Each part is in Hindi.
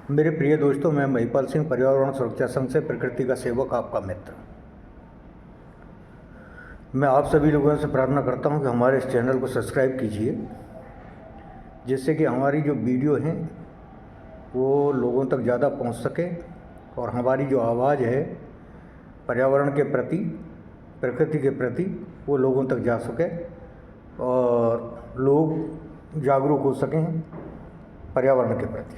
मेरे प्रिय दोस्तों, मैं महिपाल सिंह, पर्यावरण सुरक्षा संघ से प्रकृति का सेवक, आपका मित्र। मैं आप सभी लोगों से प्रार्थना करता हूं कि हमारे इस चैनल को सब्सक्राइब कीजिए, जिससे कि हमारी जो वीडियो हैं वो लोगों तक ज़्यादा पहुंच सके और हमारी जो आवाज़ है पर्यावरण के प्रति, प्रकृति के प्रति, वो लोगों तक जा सके और लोग जागरूक हो सकें पर्यावरण के प्रति।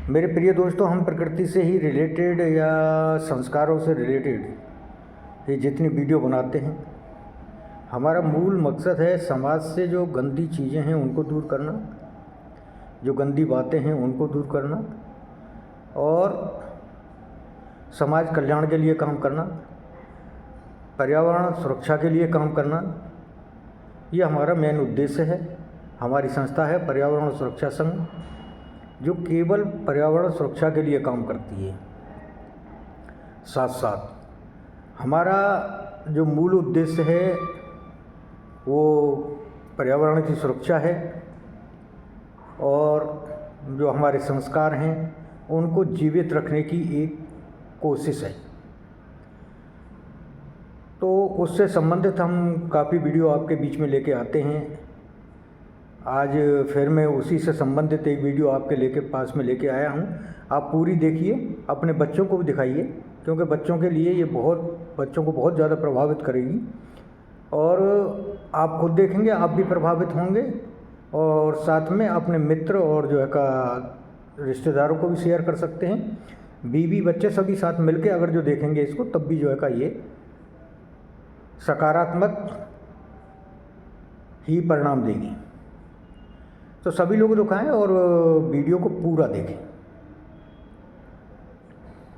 मेरे प्रिय दोस्तों, हम प्रकृति से ही रिलेटेड या संस्कारों से रिलेटेड ये जितनी वीडियो बनाते हैं, हमारा मूल मकसद है समाज से जो गंदी चीज़ें हैं उनको दूर करना, जो गंदी बातें हैं उनको दूर करना और समाज कल्याण के लिए काम करना, पर्यावरण सुरक्षा के लिए काम करना। ये हमारा मेन उद्देश्य है। हमारी संस्था है पर्यावरण सुरक्षा संघ, जो केवल पर्यावरण सुरक्षा के लिए काम करती है। साथ साथ हमारा जो मूल उद्देश्य है वो पर्यावरण की सुरक्षा है और जो हमारे संस्कार हैं उनको जीवित रखने की एक कोशिश है। तो उससे संबंधित हम काफ़ी वीडियो आपके बीच में लेके आते हैं। आज फिर मैं उसी से संबंधित एक वीडियो आपके पास में लेके आया हूँ। आप पूरी देखिए, अपने बच्चों को भी दिखाइए, क्योंकि बच्चों के लिए ये बच्चों को बहुत ज़्यादा प्रभावित करेगी और आप खुद देखेंगे, आप भी प्रभावित होंगे और साथ में अपने मित्र और जो है का रिश्तेदारों को भी शेयर कर सकते हैं। बीवी बच्चे सभी साथ मिलके अगर जो देखेंगे इसको, तब भी जो है का ये सकारात्मक ही परिणाम देगी। तो सभी लोग दिखाएं और वीडियो को पूरा देखें।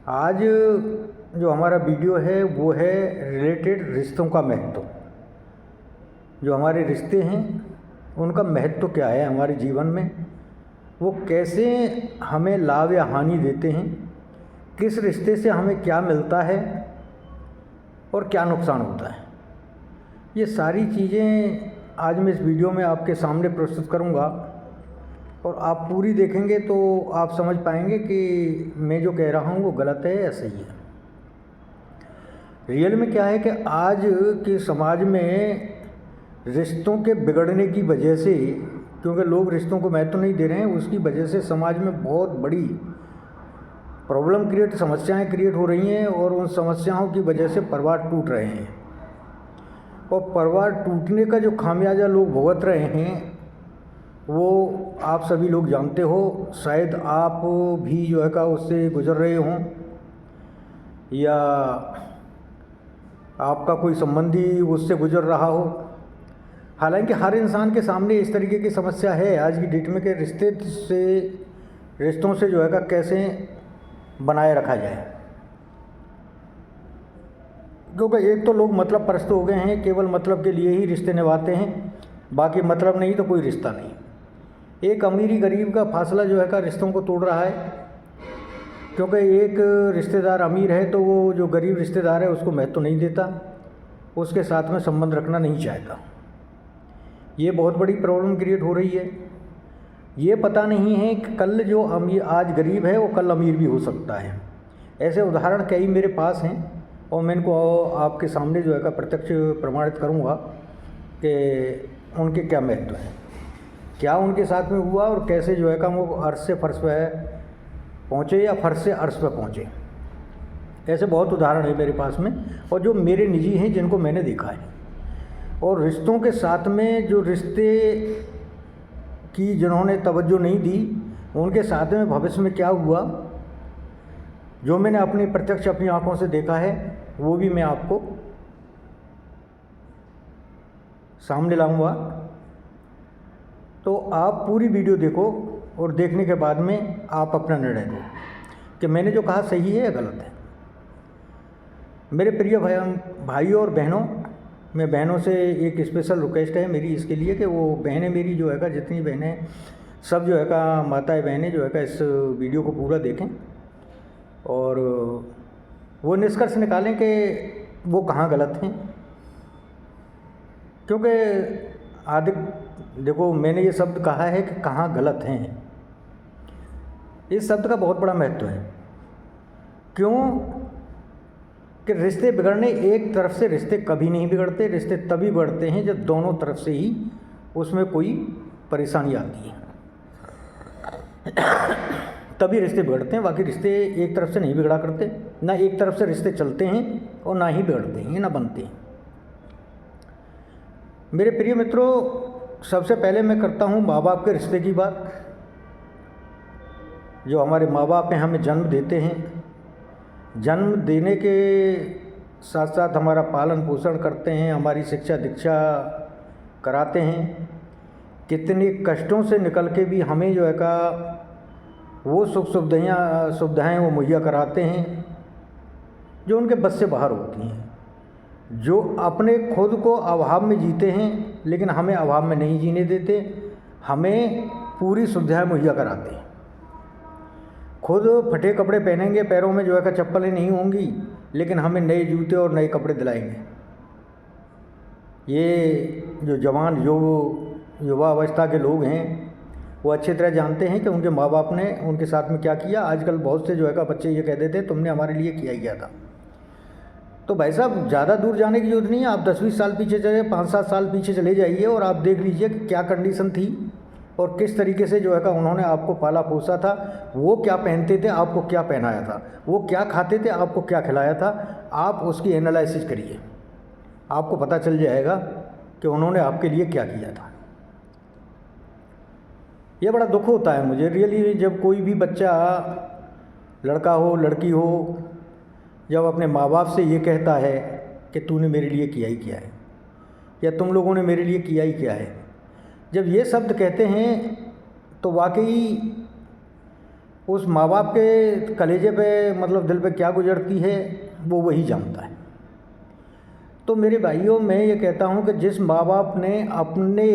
आज जो हमारा वीडियो है वो है रिलेटेड रिश्तों का महत्व। जो हमारे रिश्ते हैं उनका महत्व क्या है हमारे जीवन में, वो कैसे हमें लाभ या हानि देते हैं, किस रिश्ते से हमें क्या मिलता है और क्या नुकसान होता है। ये सारी चीज़ें आज मैं इस वीडियो में आपके सामने प्रस्तुत करूँगा और आप पूरी देखेंगे तो आप समझ पाएंगे कि मैं जो कह रहा हूँ वो गलत है या सही है। रियल में क्या है कि आज के समाज में रिश्तों के बिगड़ने की वजह से, क्योंकि लोग रिश्तों को महत्व नहीं दे रहे हैं, उसकी वजह से समाज में बहुत बड़ी समस्याएं क्रिएट हो रही हैं और उन समस्याओं की वजह से परिवार टूट रहे हैं और परिवार टूटने का जो खामियाजा लोग भुगत रहे हैं वो आप सभी लोग जानते हो। शायद आप भी जो है का उससे गुजर रहे हों या आपका कोई संबंधी उससे गुजर रहा हो। हालांकि हर इंसान के सामने इस तरीके की समस्या है आज की डेट में कि रिश्तों से जो है का कैसे बनाए रखा जाए। क्योंकि एक तो लोग मतलब परस्त हो गए हैं, केवल मतलब के लिए ही रिश्ते निभाते हैं, बाकी मतलब नहीं तो कोई रिश्ता नहीं। एक अमीरी गरीब का फासला जो है का रिश्तों को तोड़ रहा है, क्योंकि एक रिश्तेदार अमीर है तो वो जो गरीब रिश्तेदार है उसको महत्व नहीं देता, उसके साथ में संबंध रखना नहीं चाहता। ये बहुत बड़ी प्रॉब्लम क्रिएट हो रही है। ये पता नहीं है कि कल जो अमीर आज गरीब है वो कल अमीर भी हो सकता है। ऐसे उदाहरण कई मेरे पास हैं और मैं इनको आपके सामने जो है का प्रत्यक्ष प्रमाणित करूँगा कि उनके क्या महत्व है, क्या उनके साथ में हुआ और कैसे जो है का वो अर्श से फर्श पर पहुँचे या फर्श से अर्श पर पहुँचे। ऐसे बहुत उदाहरण है मेरे पास में और जो मेरे निजी हैं, जिनको मैंने देखा है। और रिश्तों के साथ में जो रिश्ते की जिन्होंने तवज्जो नहीं दी, उनके साथ में भविष्य में क्या हुआ, जो मैंने अपनी आंखों से देखा है, वो भी मैं आपको सामने लाऊंगा। तो आप पूरी वीडियो देखो और देखने के बाद में आप अपना निर्णय दो कि मैंने जो कहा सही है या गलत है। मेरे प्रिय भाइयों और बहनों, मैं बहनों से एक स्पेशल रिक्वेस्ट है मेरी इसके लिए कि वो बहनें मेरी जो है का, जितनी बहनें सब जो है का, माताएं बहनें जो है का, इस वीडियो को पूरा देखें और वो निष्कर्ष निकालें कि वो कहाँ गलत हैं। क्योंकि देखो, मैंने ये शब्द कहा है कि कहाँ गलत हैं। इस शब्द का बहुत बड़ा महत्व है। क्यों कि रिश्ते बिगड़ने, एक तरफ से रिश्ते कभी नहीं बिगड़ते, रिश्ते तभी बिगड़ते हैं जब दोनों तरफ से ही उसमें कोई परेशानी आती है, तभी रिश्ते बिगड़ते हैं। बाकी रिश्ते एक तरफ से नहीं बिगड़ा करते, ना एक तरफ से रिश्ते चलते हैं और ना ही बिगड़ते हैं, ना बनते हैं। मेरे प्रिय मित्रों, सबसे पहले मैं करता हूँ माँ बाप के रिश्ते की बात। जो हमारे माँ बाप हैं, हमें जन्म देते हैं, जन्म देने के साथ साथ हमारा पालन पोषण करते हैं, हमारी शिक्षा दीक्षा कराते हैं, कितने कष्टों से निकल के भी हमें जो है का वो सुविधाएँ वो मुहैया कराते हैं जो उनके बस से बाहर होती हैं, जो अपने खुद को अभाव में जीते हैं लेकिन हमें अभाव में नहीं जीने देते, हमें पूरी सुविधाएँ मुहैया कराते हैं। खुद फटे कपड़े पहनेंगे, पैरों में जो है का चप्पलें नहीं होंगी, लेकिन हमें नए जूते और नए कपड़े दिलाएंगे। ये जो जवान युवा अवस्था के लोग हैं वो अच्छी तरह जानते हैं कि उनके माँ बाप ने उनके साथ में क्या किया। आजकल बहुत से जो है का बच्चे ये कह देते हैं तुमने हमारे लिए किया ही क्या था। तो भाई साहब, ज़्यादा दूर जाने की जरूरत नहीं है। आप 10-20 साल पीछे चले, 5-7 साल पीछे चले जाइए और आप देख लीजिए कि क्या कंडीशन थी और किस तरीके से जो है का उन्होंने आपको पाला पोसा था। वो क्या पहनते थे, आपको क्या पहनाया था, वो क्या खाते थे, आपको क्या खिलाया था। आप उसकी एनालिसिस करिए, आपको पता चल जाएगा कि उन्होंने आपके लिए क्या किया था। ये बड़ा दुख होता है मुझे रियली, जब कोई भी बच्चा, लड़का हो लड़की हो, जब अपने माँ बाप से ये कहता है कि तूने मेरे लिए किया ही क्या है, या तुम लोगों ने मेरे लिए किया ही क्या है। जब ये शब्द कहते हैं तो वाकई उस माँ बाप के कलेजे पे, मतलब दिल पे क्या गुजरती है वो वही जानता है। तो मेरे भाइयों, मैं ये कहता हूँ कि जिस माँ बाप ने अपने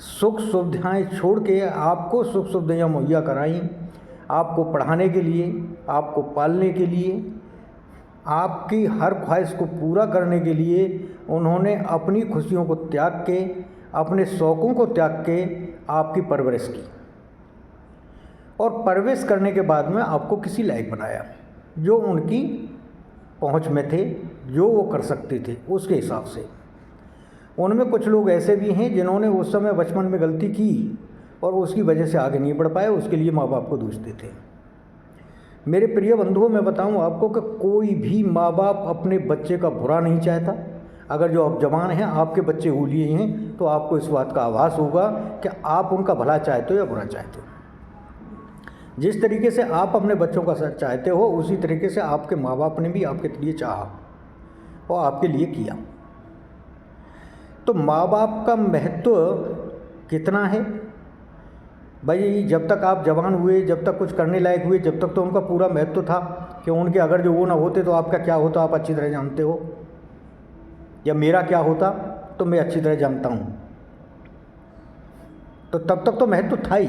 सुख सुविधाएँ छोड़ के आपको सुख सुविधाएँ मुहैया कराई, आपको पढ़ाने के लिए, आपको पालने के लिए, आपकी हर ख्वाहिश को पूरा करने के लिए उन्होंने अपनी खुशियों को त्याग के, अपने शौक़ों को त्याग के आपकी परवरिश की, और परवरिश करने के बाद में आपको किसी लायक बनाया जो उनकी पहुंच में थे, जो वो कर सकते थे उसके हिसाब से। उनमें कुछ लोग ऐसे भी हैं जिन्होंने उस समय बचपन में गलती की और उसकी वजह से आगे नहीं बढ़ पाए, उसके लिए माँ बाप को दोषते थे। मेरे प्रिय बंधुओं, मैं बताऊं आपको कि कोई भी माँ बाप अपने बच्चे का बुरा नहीं चाहता। अगर जो आप जवान हैं, आपके बच्चे हो लिए हैं, तो आपको इस बात का आभास होगा कि आप उनका भला चाहते हो या बुरा चाहते हो। जिस तरीके से आप अपने बच्चों का साथ चाहते हो, उसी तरीके से आपके माँ बाप ने भी आपके लिए चाहा और आपके लिए किया। तो माँ बाप का महत्व कितना है भाई। जब तक आप जवान हुए, जब तक कुछ करने लायक हुए, जब तक तो उनका पूरा महत्व था कि उनके अगर जो वो ना होते तो आपका क्या होता आप अच्छी तरह जानते हो, या मेरा क्या होता तो मैं अच्छी तरह जानता हूँ। तो तब तक तो महत्व था ही।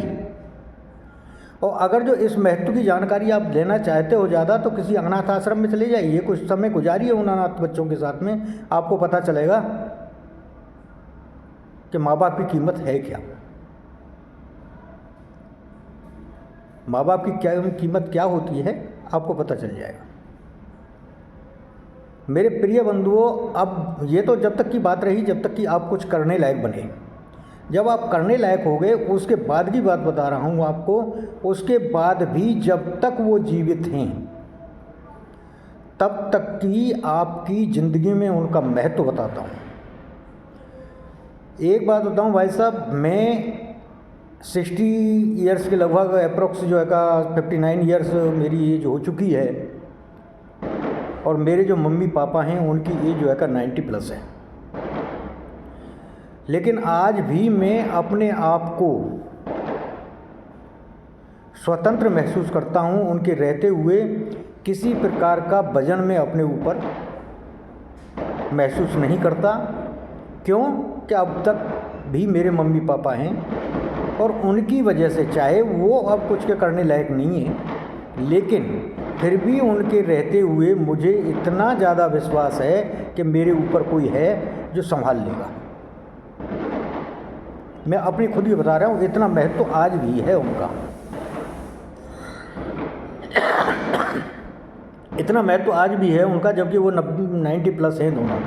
और अगर जो इस महत्व की जानकारी आप लेना चाहते हो ज़्यादा, तो किसी अनाथ आश्रम में चले जाइए, कुछ समय गुजारिए उन अनाथ बच्चों के साथ में, आपको पता चलेगा कि माँ बाप की कीमत है क्या, माँ बाप की क्या कीमत क्या होती है, आपको पता चल जाएगा। मेरे प्रिय बंधुओं, अब ये तो जब तक की बात रही जब तक कि आप कुछ करने लायक बने। जब आप करने लायक हो गए, उसके बाद की बात बता रहा हूँ आपको, उसके बाद भी जब तक वो जीवित हैं तब तक की आपकी ज़िंदगी में उनका महत्व बताता हूँ। एक बात बताऊँ भाई साहब, मैं 60 ईयर्स के लगभग अप्रोक्स जो है का 59 ईयर्स मेरी एज हो चुकी है, और मेरे जो मम्मी पापा हैं उनकी एज जो है का 90+ है। लेकिन आज भी मैं अपने आप को स्वतंत्र महसूस करता हूँ उनके रहते हुए। किसी प्रकार का वजन में अपने ऊपर महसूस नहीं करता। क्यों कि अब तक भी मेरे मम्मी पापा हैं, और उनकी वजह से, चाहे वो अब कुछ के करने लायक नहीं है, लेकिन फिर भी उनके रहते हुए मुझे इतना ज़्यादा विश्वास है कि मेरे ऊपर कोई है जो संभाल लेगा। मैं अपनी खुद ही बता रहा हूँ, इतना महत्व तो आज भी है उनका। इतना महत्व तो आज भी है उनका, जबकि वो 90+ हैं दोनों।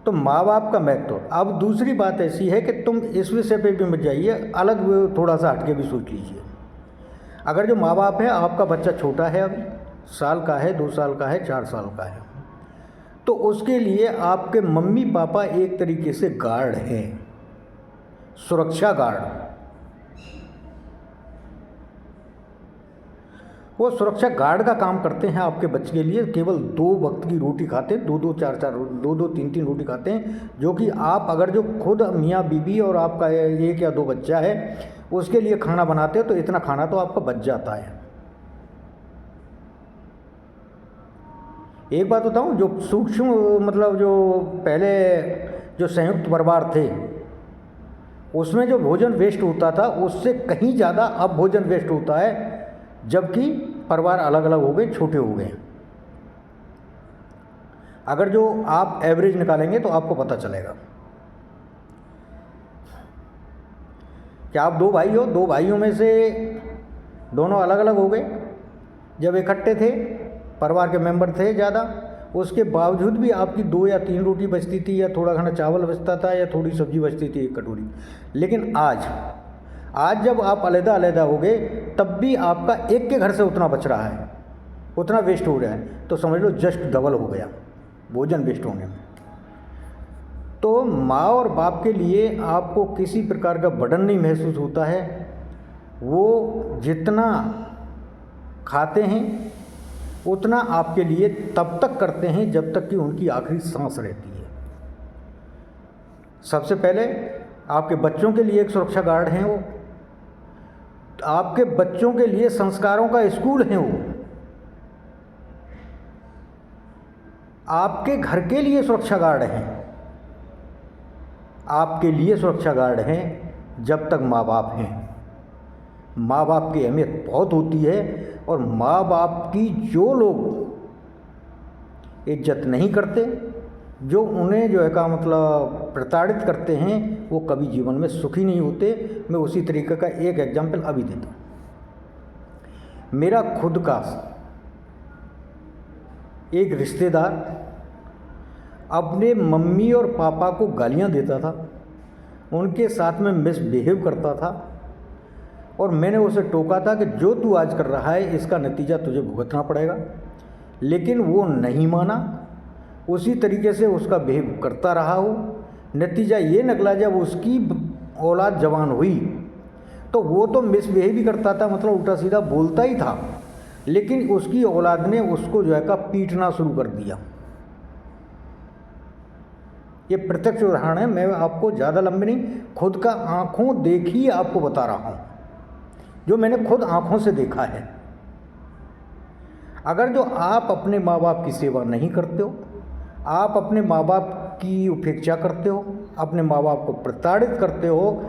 तो माँ बाप का महत्व। अब दूसरी बात ऐसी है कि तुम इस विषय पे भी मत जाइए, अलग थोड़ा सा हटके भी सोच लीजिए। अगर जो माँ बाप है, आपका बच्चा छोटा है, अभी साल का है, 2 साल का है, 4 साल का है, तो उसके लिए आपके मम्मी पापा एक तरीके से गार्ड हैं, सुरक्षा गार्ड। वो सुरक्षा गार्ड का काम करते हैं आपके बच्चे के लिए। केवल 2 वक्त की रोटी खाते हैं, 2-2, 4-4, 2-2, 3-3 रोटी खाते हैं, जो कि आप अगर जो खुद मियाँ बीबी और आपका 1 या 2 बच्चा है उसके लिए खाना बनाते हो तो इतना खाना तो आपका बच जाता है। एक बात बताऊं, जो सूक्ष्म मतलब जो पहले जो संयुक्त परिवार थे उसमें जो भोजन वेस्ट होता था उससे कहीं ज़्यादा अब भोजन वेस्ट होता है, जबकि परिवार अलग अलग हो गए, छोटे हो गए। अगर जो आप एवरेज निकालेंगे तो आपको पता चलेगा कि आप 2 भाई हो, 2 भाइयों में से दोनों अलग अलग हो गए। जब इकट्ठे थे, परिवार के मेंबर थे ज़्यादा, उसके बावजूद भी आपकी 2 या 3 रोटी बचती थी, या थोड़ा खाना चावल बचता था, या थोड़ी सब्जी बचती थी 1 कटोरी। लेकिन आज जब आप अलग अलग हो गए तब भी आपका एक के घर से उतना बच रहा है, उतना वेस्ट हो रहा है, तो समझ लो जस्ट डबल हो गया भोजन वेस्ट होने में। तो माँ और बाप के लिए आपको किसी प्रकार का बर्डन नहीं महसूस होता है। वो जितना खाते हैं उतना आपके लिए तब तक करते हैं जब तक कि उनकी आखिरी सांस रहती है। सबसे पहले आपके बच्चों के लिए एक सुरक्षा गार्ड हैं वो, आपके बच्चों के लिए संस्कारों का स्कूल है वो, आपके घर के लिए सुरक्षा गार्ड हैं, आपके लिए सुरक्षा गार्ड हैं जब तक माँ बाप हैं। माँ बाप की अहमियत बहुत होती है, और माँ बाप की जो लोग इज्जत नहीं करते, जो उन्हें जो है का मतलब प्रताड़ित करते हैं, वो कभी जीवन में सुखी नहीं होते। मैं उसी तरीके का एक एग्जाम्पल अभी देता हूँ। मेरा खुद का एक रिश्तेदार अपने मम्मी और पापा को गालियाँ देता था, उनके साथ में मिसबिहेव करता था, और मैंने उसे टोका था कि जो तू आज कर रहा है इसका नतीजा तुझे भुगतना पड़ेगा। लेकिन वो नहीं माना, उसी तरीके से उसका बिहेव करता रहा हो। नतीजा ये निकला, जब उसकी औलाद जवान हुई तो वो तो मिसबिहेव भी करता था, मतलब उल्टा सीधा बोलता ही था, लेकिन उसकी औलाद ने उसको जो है का पीटना शुरू कर दिया। ये प्रत्यक्ष उदाहरण है, मैं आपको ज़्यादा लंबे नहीं, खुद का आँखों देखी आपको बता रहा हूँ, जो मैंने खुद आँखों से देखा है। अगर जो आप अपने माँ बाप की सेवा नहीं करते हो, आप अपने माँ बाप की उपेक्षा करते हो, अपने माँ बाप को प्रताड़ित करते हो,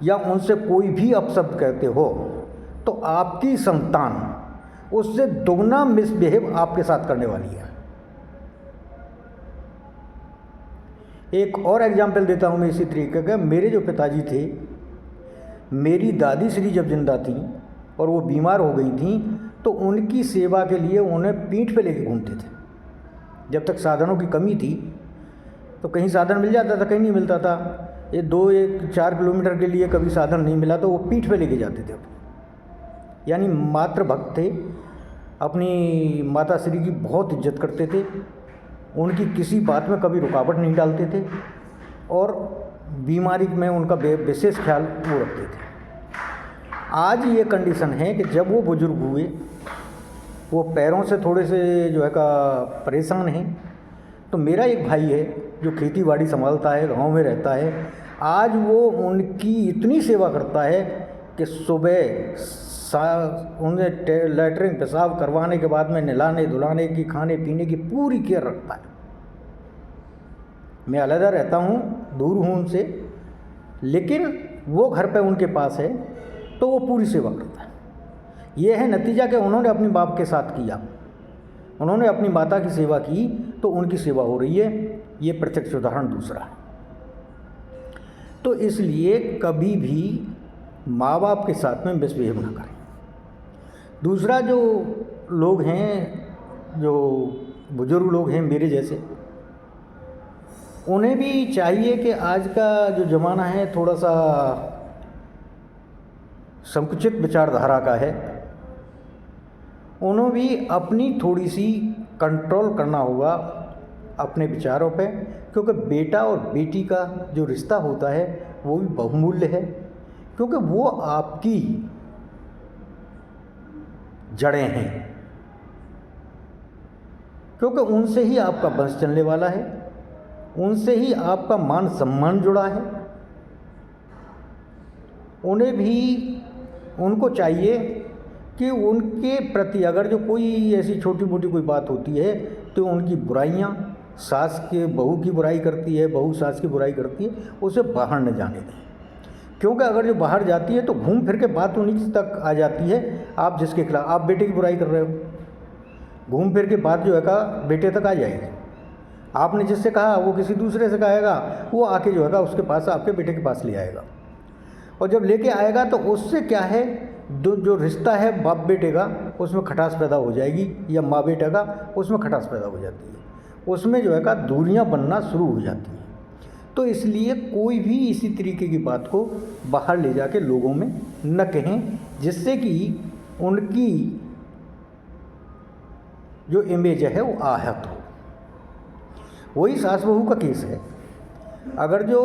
या उनसे कोई भी अपशब्द कहते हो, तो आपकी संतान उससे दोगुना मिसबिहेव आपके साथ करने वाली है। एक और एग्जाम्पल देता हूँ मैं इसी तरीके का। मेरे जो पिताजी थे, मेरी दादी श्री जब जिंदा थी और वो बीमार हो गई थी, तो उनकी सेवा के लिए उन्हें पीठ पे लेके घूमते थे। जब तक साधनों की कमी थी तो कहीं साधन मिल जाता था, कहीं नहीं मिलता था। ये 2-4 किलोमीटर के लिए कभी साधन नहीं मिला तो वो पीठ पे लेके जाते थे। यानी मातृभक्त थे, अपनी माता श्री की बहुत इज्जत करते थे, उनकी किसी बात में कभी रुकावट नहीं डालते थे, और बीमारी में उनका विशेष ख्याल वो रखते थे। आज ये कंडीशन है कि जब वो बुजुर्ग हुए, वो पैरों से थोड़े से जो है का परेशान हैं, तो मेरा एक भाई है जो खेती बाड़ी संभालता है, गांव में रहता है। आज वो उनकी इतनी सेवा करता है कि सुबह उन्हें लैट्रिन पेशाब करवाने के बाद में नहलाने धुलाने की, खाने पीने की पूरी केयर रखता है। मैं अलग रहता हूँ, दूर हूँ उनसे, लेकिन वो घर पे उनके पास है तो वो पूरी सेवा करता है। ये है नतीजा कि उन्होंने अपने बाप के साथ किया, उन्होंने अपनी माता की सेवा की तो उनकी सेवा हो रही है। ये प्रत्यक्ष उदाहरण दूसरा है। तो इसलिए कभी भी माँ बाप के साथ में मिसबिहेव ना करें। दूसरा जो लोग हैं, जो बुजुर्ग लोग हैं मेरे जैसे, उन्हें भी चाहिए कि आज का जो ज़माना है थोड़ा सा संकुचित विचारधारा का है, उन्हें भी अपनी थोड़ी सी कंट्रोल करना होगा अपने विचारों पे, क्योंकि बेटा और बेटी का जो रिश्ता होता है वो भी बहुमूल्य है, क्योंकि वो आपकी जड़ें हैं, क्योंकि उनसे ही आपका वंश चलने वाला है, उनसे ही आपका मान सम्मान जुड़ा है। उन्हें भी उनको चाहिए कि उनके प्रति अगर जो कोई ऐसी छोटी मोटी कोई बात होती है तो उनकी बुराइयां, सास के बहू की बुराई करती है, बहू सास की बुराई करती है, उसे बाहर न जाने दें, क्योंकि अगर जो बाहर जाती है तो घूम फिर के बात उन्हीं तक आ जाती है। आप जिसके खिलाफ, आप बेटे की बुराई कर रहे हो, घूम फिर के बात जो है का बेटे तक आ जाएगी। आपने जिससे कहा वो किसी दूसरे से कहेगा, वो आके जो है उसके पास, आपके बेटे के पास ले आएगा, और जब लेके आएगा तो उससे क्या है, जो रिश्ता है बाप बेटे का उसमें खटास पैदा हो जाएगी, या माँ बेटे का उसमें खटास पैदा हो जाती है, उसमें जो है का दूरियां बनना शुरू हो जाती हैं। तो इसलिए कोई भी इसी तरीके की बात को बाहर ले जाके लोगों में न कहें, जिससे कि उनकी जो इमेज है वो आहत हो। वही सास बहू का केस है। अगर जो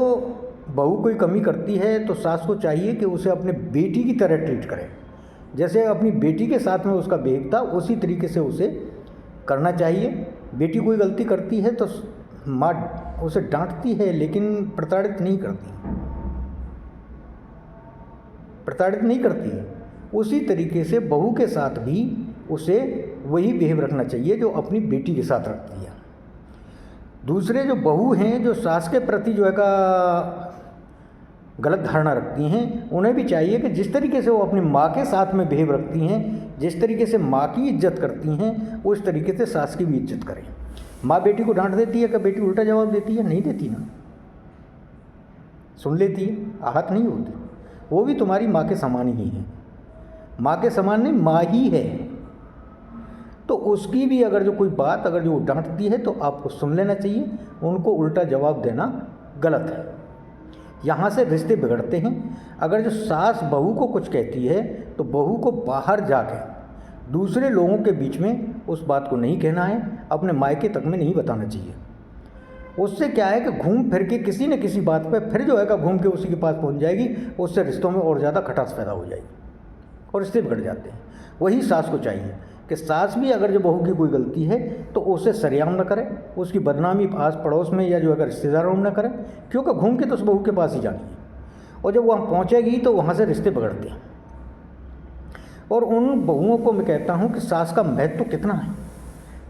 बहू कोई कमी करती है तो सास को चाहिए कि उसे अपने बेटी की तरह ट्रीट करे, जैसे अपनी बेटी के साथ में उसका बिहेव था उसी तरीके से उसे करना चाहिए। बेटी कोई गलती करती है तो माँ उसे डांटती है, लेकिन प्रताड़ित नहीं करती, प्रताड़ित नहीं करती है। उसी तरीके से बहू के साथ भी उसे वही बिहेव रखना चाहिए जो अपनी बेटी के साथ रखती है। दूसरे जो बहू हैं, जो सास के प्रति जो है का गलत धारणा रखती हैं, उन्हें भी चाहिए कि जिस तरीके से वो अपनी माँ के साथ में बिहेव रखती हैं, जिस तरीके से माँ की इज्जत करती हैं, उस तरीके से सास की भी इज्जत करें। माँ बेटी को डांट देती है कि बेटी उल्टा जवाब देती है? नहीं देती ना, सुन लेती है, आहत नहीं होती। वो भी तुम्हारी माँ के समान ही है, माँ के समान नहीं, माँ ही है। तो उसकी भी अगर जो कोई बात अगर जो डांटती है तो आपको सुन लेना चाहिए, उनको उल्टा जवाब देना गलत है। यहाँ से रिश्ते बिगड़ते हैं। अगर जो सास बहू को कुछ कहती है तो बहू को बाहर जाके दूसरे लोगों के बीच में उस बात को नहीं कहना है, अपने मायके तक में नहीं बताना चाहिए। उससे क्या है कि घूम फिर के किसी न किसी बात पे फिर जो है का घूम के उसी के पास पहुंच जाएगी, उससे रिश्तों में और ज़्यादा खटास पैदा हो जाएगी और रिश्ते बिगड़ जाते हैं। वही सास को चाहिए कि सास भी अगर जो बहू की कोई गलती है तो उसे सरेआम न करे, उसकी बदनामी आस पड़ोस में या जो अगर रिश्तेदारों में न करे, क्योंकि घूम के तो उस बहू के पास ही जानी है, और जब वहाँ पहुँचेगी तो वहाँ से रिश्ते बिगड़ते हैं। और उन बहुओं को मैं कहता हूँ कि सास का महत्व तो कितना है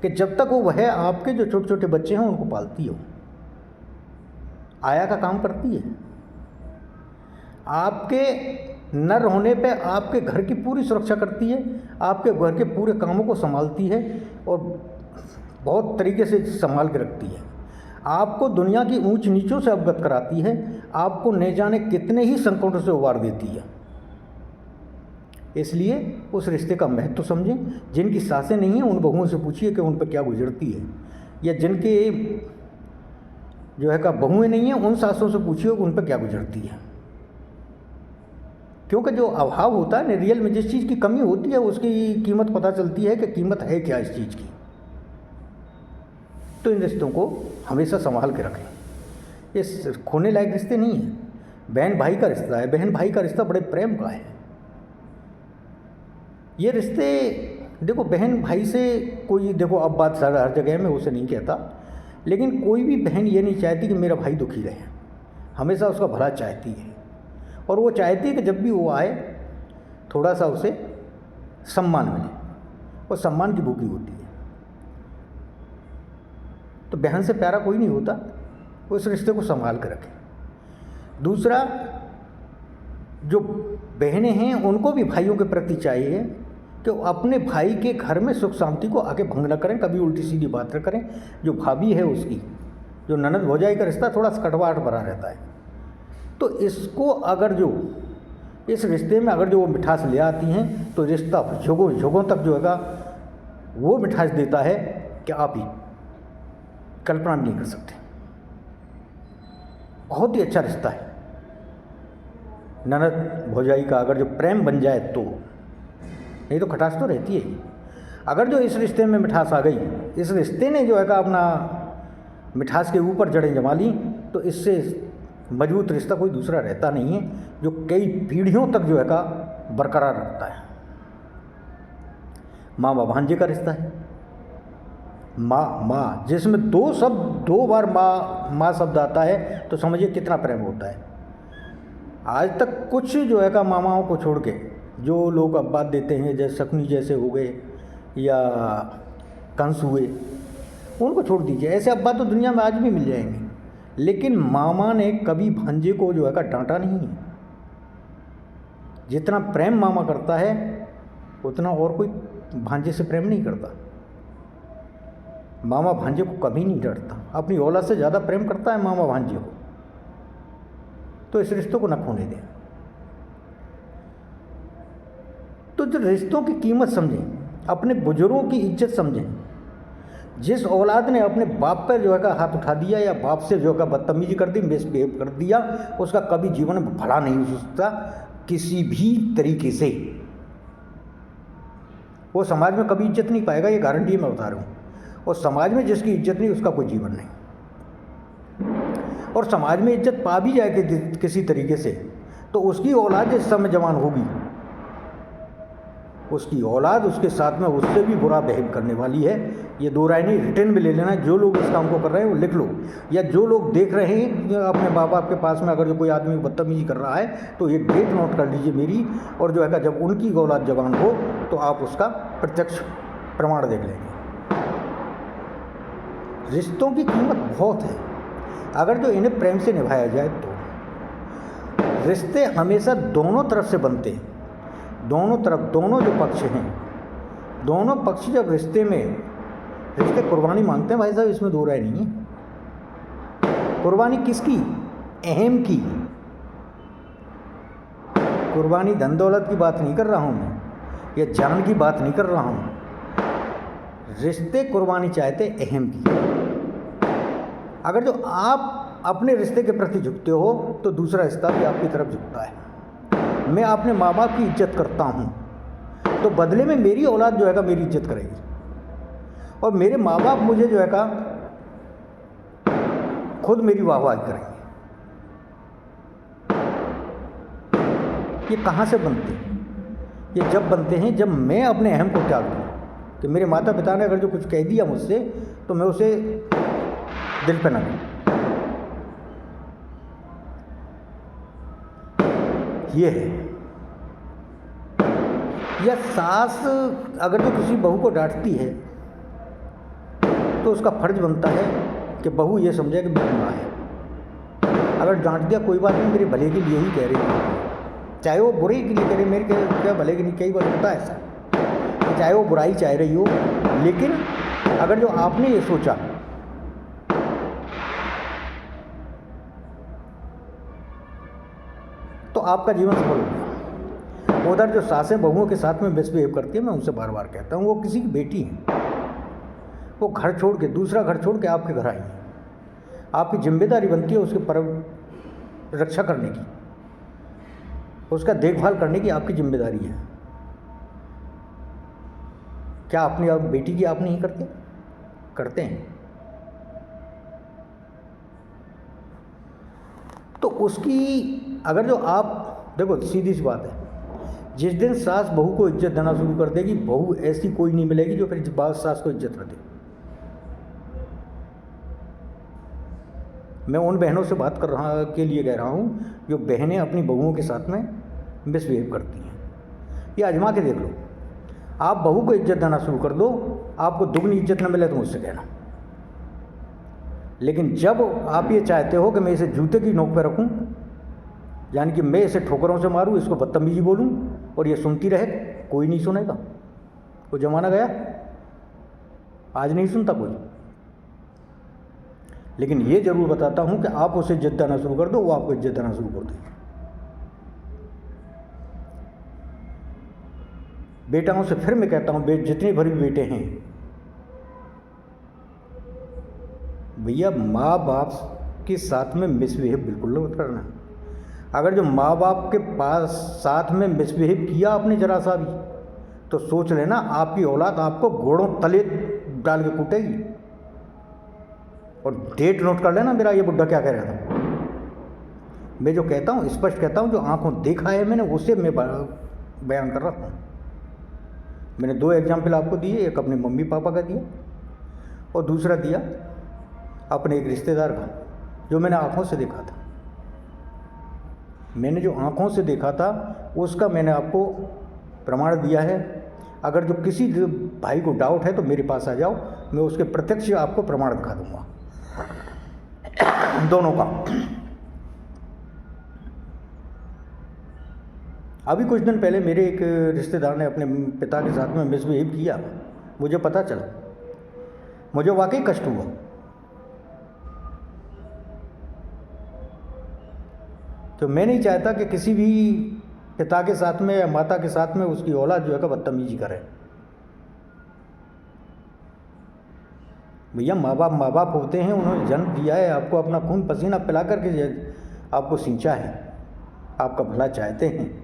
कि जब तक वो वह आपके जो छोटे छोटे बच्चे हैं उनको पालती हो, आया का काम करती है, आपके न रहने पे आपके घर की पूरी सुरक्षा करती है, आपके घर के पूरे कामों को संभालती है और बहुत तरीके से संभाल के रखती है। आपको दुनिया की ऊंच नीचों से अवगत कराती है, आपको न जाने कितने ही संकटों से उबार देती है। इसलिए उस रिश्ते का महत्व समझें। जिनकी सासें नहीं हैं उन बहुओं से पूछिए कि उन पर क्या गुजरती है, या जिनके जो है का बहुएं नहीं हैं उन सासों से पूछिए उन पर क्या गुजरती है। क्योंकि जो अभाव होता है ना, रियल में जिस चीज़ की कमी होती है उसकी कीमत पता चलती है कि कीमत है क्या इस चीज़ की। तो इन रिश्तों को हमेशा संभाल के रखें। ये खोने लायक रिश्ते नहीं हैं। बहन भाई का रिश्ता है, बहन भाई का रिश्ता बड़े प्रेम का है। ये रिश्ते देखो, बहन भाई से कोई देखो, अब बात हर जगह में उसे नहीं कहता, लेकिन कोई भी बहन ये नहीं चाहती कि मेरा भाई दुखी रहे, हमेशा उसका भला चाहती है। और वो चाहती है कि जब भी वो आए थोड़ा सा उसे सम्मान मिले, और सम्मान की भूखी होती है। तो बहन से प्यारा कोई नहीं होता, वो इस रिश्ते को संभाल कर रखे। दूसरा, जो बहनें हैं उनको भी भाइयों के प्रति चाहिए कि वो अपने भाई के घर में सुख शांति को आगे भंग न करें, कभी उल्टी सीधी बात न करें। जो भाभी है उसकी, जो ननद भौजाई का रिश्ता थोड़ा सा कटवाहट भरा रहता है, तो इसको अगर जो इस रिश्ते में अगर जो वो मिठास ले आती हैं तो रिश्ता युगों युगों तक जो है वो मिठास देता है कि आप ही कल्पना भी नहीं कर सकते। बहुत ही अच्छा रिश्ता है ननद भौजाई का, अगर जो प्रेम बन जाए तो, नहीं तो खटास तो रहती है ही। अगर जो इस रिश्ते में मिठास आ गई, इस रिश्ते ने जो है अपना मिठास के ऊपर जड़ें जमा ली, तो इससे मजबूत रिश्ता कोई दूसरा रहता नहीं है जो कई पीढ़ियों तक जो है बरकरार रखता है। माँ व भांजे का रिश्ता है, माँ जिसमें दो बार माँ शब्द आता है, तो समझिए कितना प्रेम होता है। आज तक कुछ जो है मामाओं को छोड़ के जो लोग अब बात देते हैं, जैसे शकुनी जैसे हो गए या कंस हुए, उनको छोड़ दीजिए। ऐसे अब्बा तो दुनिया में आज भी मिल जाएंगे, लेकिन मामा ने कभी भांजे को जो है डांटा नहीं है। जितना प्रेम मामा करता है उतना और कोई भांजे से प्रेम नहीं करता। मामा भांजे को कभी नहीं डरता, अपनी औलाद से ज़्यादा प्रेम करता है मामा भांजे को। तो इस रिश्तों को न खोने दें। तो जो रिश्तों की कीमत समझें, अपने बुजुर्गों की इज्जत समझें। जिस औलाद ने अपने बाप पर जो है हाथ उठा दिया या बाप से जो है बदतमीजी कर दी, मिसबिहेव कर दिया, उसका कभी जीवन में भला नहीं हो सकता किसी भी तरीके से। वो समाज में कभी इज्जत नहीं पाएगा, ये गारंटी मैं बता रहा हूँ। और समाज में जिसकी इज्जत नहीं, उसका कोई जीवन नहीं। और समाज में इज्जत पा भी जाए किसी तरीके से, तो उसकी औलाद जिस समय जवान होगी, उसकी औलाद उसके साथ में उससे भी बुरा बिहेव करने वाली है। ये दो राय नहीं, रिटर्न में ले लेना। जो लोग इस काम को कर रहे हैं वो लिख लो, या जो लोग देख रहे हैं अपने माँ बाप के पास में अगर जो कोई आदमी बदतमीजी कर रहा है, तो ये डेट नोट कर लीजिए मेरी, और जो है जब उनकी औलाद जवान हो तो आप उसका प्रत्यक्ष प्रमाण देख लेंगे। रिश्तों की कीमत बहुत है, अगर जो इन्हें प्रेम से निभाया जाए तो। रिश्ते हमेशा दोनों तरफ से बनते हैं, दोनों तरफ, दोनों जो पक्ष हैं, दोनों पक्ष जब रिश्ते कुर्बानी मांगते हैं भाई साहब, इसमें दो राय नहीं है। कुर्बानी किसकी? अहम की। कुर्बानी धन दौलत की बात नहीं कर रहा हूँ मैं, या जान की बात नहीं कर रहा हूँ। रिश्ते कुर्बानी चाहते अहम की। अगर जो आप अपने रिश्ते के प्रति झुकते हो तो दूसरा रिश्ता भी आपकी तरफ झुकता है। मैं अपने माँ बाप की इज्जत करता हूँ, तो बदले में मेरी औलाद जो है मेरी इज्जत करेगी, और मेरे माँ बाप मुझे जो है खुद मेरी वाहवाही करेंगे। ये कहाँ से बनते हैं? ये जब बनते हैं जब मैं अपने अहम को त्याग दूँ, कि मेरे माता पिता ने अगर जो कुछ कह दिया मुझसे, तो मैं उसे दिल पे न लूँ। ये है। या सास अगर जो किसी बहू को डांटती है, तो उसका फर्ज बनता है कि बहू ये समझे कि मेरी माँ है। अगर डांट दिया, कोई बात नहीं, मेरे भले के लिए ही कह रही है, चाहे वो बुरे के लिए कह रही, मेरे क्या भले के लिए। कई बार होता है ऐसा, चाहे वो बुराई चाह रही हो, लेकिन अगर जो आपने ये सोचा तो आपका जीवन सफल हो गया। उधर जो सासें बहुओं के साथ में मिसबिहेव करती है, मैं उनसे बार बार कहता हूँ, वो किसी की बेटी है। वो घर छोड़ के, दूसरा घर छोड़ के आपके घर आई है। आपकी जिम्मेदारी बनती है उसके पर रक्षा करने की, उसका देखभाल करने की आपकी जिम्मेदारी है। क्या अपनी आप बेटी की आप नहीं करते? करते हैं। तो उसकी अगर जो आप देखो, सीधी सी बात है, जिस दिन सास बहू को इज्जत देना शुरू कर देगी, बहू ऐसी कोई नहीं मिलेगी जो फिर बाद सास को इज्जत न दे। मैं उन बहनों से बात कर रहा के लिए कह रहा हूँ जो बहनें अपनी बहुओं के साथ में मिसबिहेव करती हैं। ये आजमा के देख लो। आप बहू को इज्जत देना शुरू कर दो, आपको दुगनी इज्जत न मिले तो मुझसे कहना। लेकिन जब आप ये चाहते हो कि मैं इसे जूते की नोक पर रखूं, यानी कि मैं इसे ठोकरों से मारूं, इसको बदतमीजी बोलूं और ये सुनती रहे, कोई नहीं सुनेगा। वो जमाना गया, आज नहीं सुनता कोई। लेकिन ये जरूर बताता हूं कि आप उसे इज्जत देना शुरू कर दो, वो आपको इज्जत देना शुरू कर देगी। बेटाओं से फिर मैं कहता हूँ, जितने भर भी बेटे हैं, भैया माँ बाप के साथ में मिसबिहेव बिल्कुल मत करना। अगर जो माँ बाप के पास साथ में मिसबिहेव किया आपने जरा सा भी, तो सोच लेना आपकी औलाद आपको घोड़ों तले डाल के कूटेगी। और डेट नोट कर लेना मेरा ये बुड्ढा क्या कह रहा था। मैं जो कहता हूँ स्पष्ट कहता हूँ, जो आंखों देखा है मैंने उसे मैं बयान कर रहा हूँ। मैंने 2 एग्जाम्पल आपको दिए, एक अपने मम्मी पापा का दिया और दूसरा दिया अपने एक रिश्तेदार का, जो मैंने आंखों से देखा था। मैंने जो आंखों से देखा था उसका मैंने आपको प्रमाण दिया है। अगर जो किसी भाई को डाउट है तो मेरे पास आ जाओ, मैं उसके प्रत्यक्ष आपको प्रमाण दिखा दूंगा दोनों का। अभी कुछ दिन पहले मेरे एक रिश्तेदार ने अपने पिता के साथ में मिसबिहेव किया, मुझे पता चला, मुझे वाकई कष्ट हुआ। तो मैं नहीं चाहता कि किसी भी पिता के साथ में या माता के साथ में उसकी औलाद जो है बदतमीजी करे। भैया माँ बाप होते हैं, उन्होंने जन्म दिया है, आपको अपना खून पसीना पिला करके आपको सींचा है, आपका भला चाहते हैं।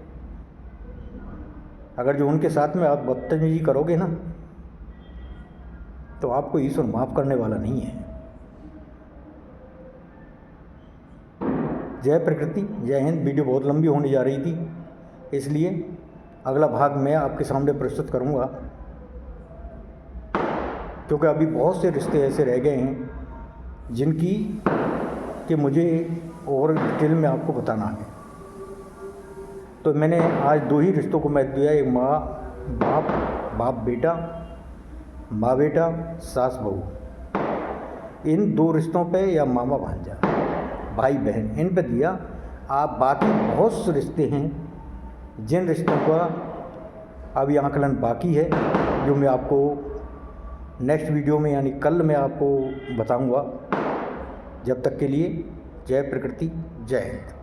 अगर जो उनके साथ में आप बदतमीजी करोगे ना, तो आपको ईश्वर माफ़ करने वाला नहीं है। जय प्रकृति, जय हिंद। वीडियो बहुत लंबी होने जा रही थी, इसलिए अगला भाग मैं आपके सामने प्रस्तुत करूंगा, क्योंकि अभी बहुत से रिश्ते ऐसे रह गए हैं जिनकी कि मुझे और डिटेल में आपको बताना है। तो मैंने आज 2 ही रिश्तों को मैं दिया, एक माँ बाप, बाप बेटा, माँ बेटा, सास बहू। इन 2 रिश्तों पे या मामा भांजा, भाई बहन, इन पे दिया। आप बाकी बहुत से रिश्ते हैं जिन रिश्तों का अभी आकलन बाकी है, जो मैं आपको नेक्स्ट वीडियो में यानी कल मैं आपको बताऊंगा। जब तक के लिए जय प्रकृति, जय हिंद।